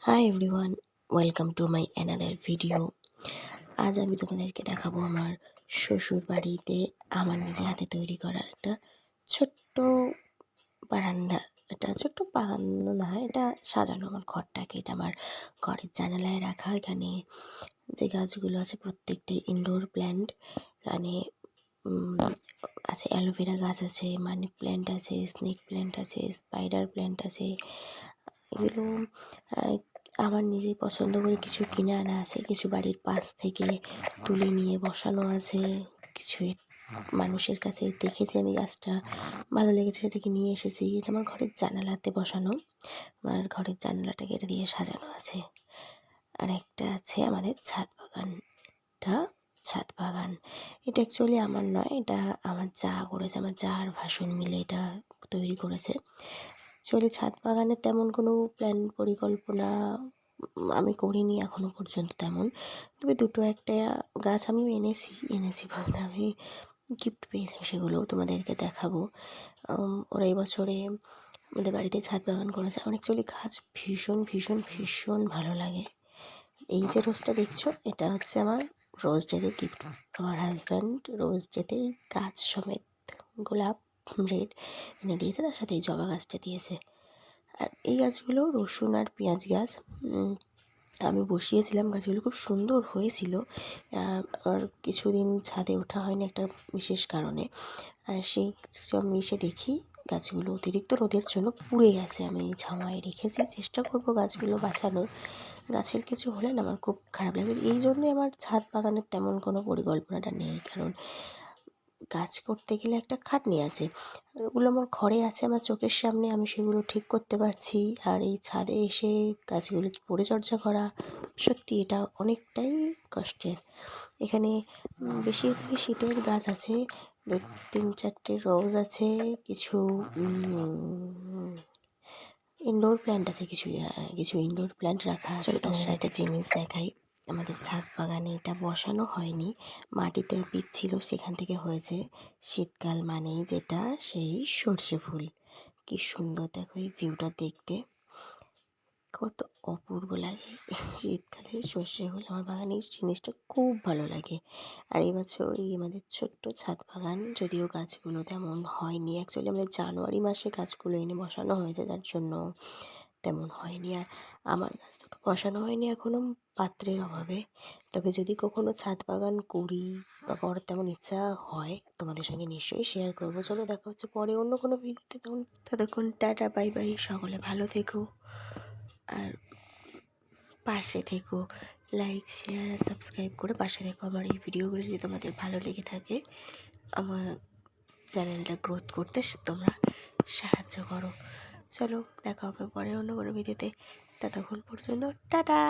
Hi everyone, welcome to my another video. আজ আমি তোমাদেরকে দেখাবো আমার শ্বশুর বাড়িতে আমার নিজে হাতে তৈরি করা একটা ছোট্ট বারান্দা। এটা ছোট্ট বারান্দা না, এটা সাজানো আমার ঘরটাকে। এটা আমার ঘরের জানালায় রাখা। এখানে যে গাছগুলো আছে প্রত্যেকটাই ইনডোর প্ল্যান্ট। এখানে আছে অ্যালোভেরা গাছ আছে, মানি প্ল্যান্ট আছে, স্নেক প্ল্যান্ট আছে, স্পাইডার প্ল্যান্ট আছে। এগুলো আমার নিজেই পছন্দ করে কিছু কিনে আনা আছে, কিছু বাড়ির পাশ থেকে তুলে নিয়ে বসানো আছে, কিছু মানুষের কাছে দেখেছি আমি গাছটা ভালো লেগেছে, সেটাকে নিয়ে এসেছি। এটা আমার ঘরের জানালাতে বসানো, আমার ঘরের জানালাটাকে এটা দিয়ে সাজানো আছে। আর একটা আছে আমাদের ছাদ বাগান। এটা অ্যাকচুয়ালি আমার নয়, এটা আমার যা করেছে, আমার যা আর ভাসুর মিলে এটা তৈরি করেছে। অ্যাকচুয়ালি ছাদ বাগানের তেমন কোনো প্ল্যান পরিকল্পনা আমি করিনি এখনও পর্যন্ত তেমন। তবে দুটো একটা গাছ আমিও এনেছি বলতে আমি গিফট পেয়েছি, সেগুলোও তোমাদেরকে দেখাবো। ওরা এই বছরে আমাদের বাড়িতে ছাদ বাগান করেছে। আমার অ্যাকচুয়ালি গাছ ভীষণ ভীষণ ভীষণ ভালো লাগে। এই যে রোজটা দেখছো, এটা হচ্ছে আমার রোজ ডেতে গিফট। আমার হাজব্যান্ড রোজ ডেতে গাছ সমেত গোলাপ রেড এনে দিয়েছে, তার সাথে এই জবা গাছটা দিয়েছে। আর এই গাছগুলো রসুন আর পেঁয়াজ গাছ। আমি বসিয়েছিলাম, গাছগুলো খুব সুন্দর হয়েছিল। আর কিছুদিন ছাদে ওঠা হয়নি একটা বিশেষ কারণে। আর সেই আমি এসে দেখি গাছগুলো অতিরিক্ত রোদের জন্য পুড়ে গেছে। আমি ছাওয়ায় রেখেছি, চেষ্টা করব গাছগুলো বাঁচানোর। গাছের কিছু হলে না আমার খুব খারাপ লাগে। এই জন্যই আমার ছাদ বাগানের তেমন কোনো পরিকল্পনাটা নেই, কারণ গাছ করতে গেলে একটা খাটনি আছে। ওগুলো আমার ঘরে আছে, আমার চোখের সামনে, আমি সেগুলো ঠিক করতে পারছি। আর এই ছাদে এসে গাছগুলো পরিচর্যা করা সত্যি এটা অনেকটাই কষ্টের। এখানে বেশিরভাগই শীতের গাছ আছে, 3-4টে রোজ আছে, কিছু ইনডোর প্ল্যান্ট আছে, কিছু ইনডোর প্ল্যান্ট রাখা আছে। তার সাথে একটা জিনিস দেখাই, আমাদের ছাদ বাগানে এটা বসানো হয়নি, মাটিতে বীজ ছিল, সেখান থেকে হয়েছে। শীতকাল মানেই যেটা সেই সর্ষে ফুল। কি সুন্দর দেখো এই ভিউটা দেখতে, কত অপূর্ব লাগে। শীতকালে সর্ষে ফুল আমার বাগানের জিনিসটা খুব ভালো লাগে। আর এবছর এই আমাদের ছোট্ট ছাদ বাগান, যদিও গাছগুলো তেমন হয়নি, অ্যাকচুয়ালি আমাদের জানুয়ারি মাসে গাছগুলো এনে বসানো হয়েছে, যার জন্য তেমন হয়নি। আর আমার গাছ দুটো বসানো হয়নি এখনও পাত্রের অভাবে। তবে যদি কখনো ছাদ বাগান করি বা করার তেমন ইচ্ছা হয়, তোমাদের সঙ্গে নিশ্চয়ই শেয়ার করবো। চলো দেখা হচ্ছে পরে অন্য কোনো ভিডিওতে। ততক্ষণ টাটা, বাই বাই, সকলে ভালো থেকো আর পাশে থেকো। লাইক, শেয়ার, সাবস্ক্রাইব করে পাশে থেকো। আমার এই ভিডিওগুলো যদি তোমাদের ভালো লেগে থাকে, আমার চ্যানেলটা গ্রোথ করতে তোমরা সাহায্য করো। চলো দেখা হবে পরে অন্য কোনো ভিডিওতে। ততক্ষণ পর্যন্ত টাটা।